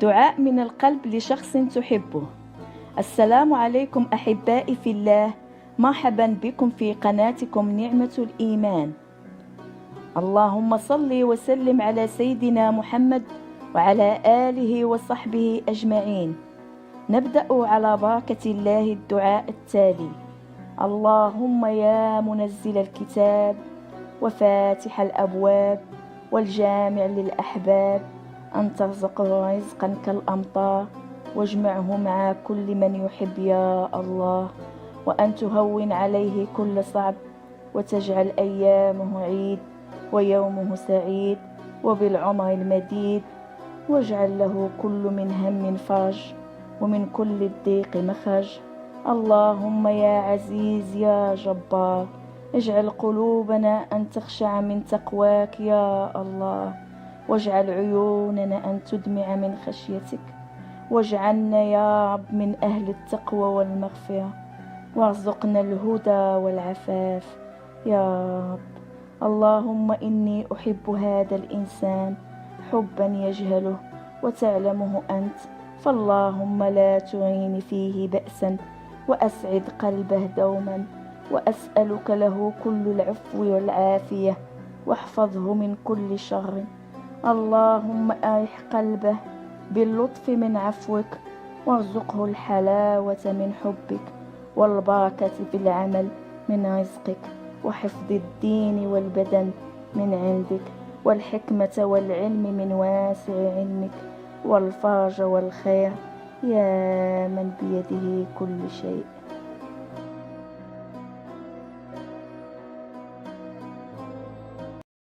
دعاء من القلب لشخص تحبه. السلام عليكم أحبائي في الله، مرحبا بكم في قناتكم نعمة الإيمان. اللهم صل وسلم على سيدنا محمد وعلى آله وصحبه أجمعين. نبدأ على بركة الله الدعاء التالي: اللهم يا منزل الكتاب وفاتح الأبواب والجامع للأحباب، أن ترزقه رزقا كالأمطار واجمعه مع كل من يحب يا الله، وأن تهون عليه كل صعب وتجعل أيامه عيد ويومه سعيد وبالعمر المديد، واجعل له كل من هم فرج ومن كل الضيق مخرج. اللهم يا عزيز يا جبار، اجعل قلوبنا أن تخشع من تقواك يا الله، واجعل عيوننا أن تدمع من خشيتك، واجعلنا يا رب من أهل التقوى والمغفرة، وارزقنا الهدى والعفاف يا رب. اللهم إني أحب هذا الإنسان حبا يجهله وتعلمه أنت، فاللهم لا تعين فيه بأسا وأسعد قلبه دوما، وأسألك له كل العفو والعافية، واحفظه من كل شر. اللهم أرح قلبه باللطف من عفوك، وارزقه الحلاوة من حبك، والبركة في العمل من رزقك، وحفظ الدين والبدن من عندك، والحكمة والعلم من واسع علمك، والفرج والخير يا من بيده كل شيء.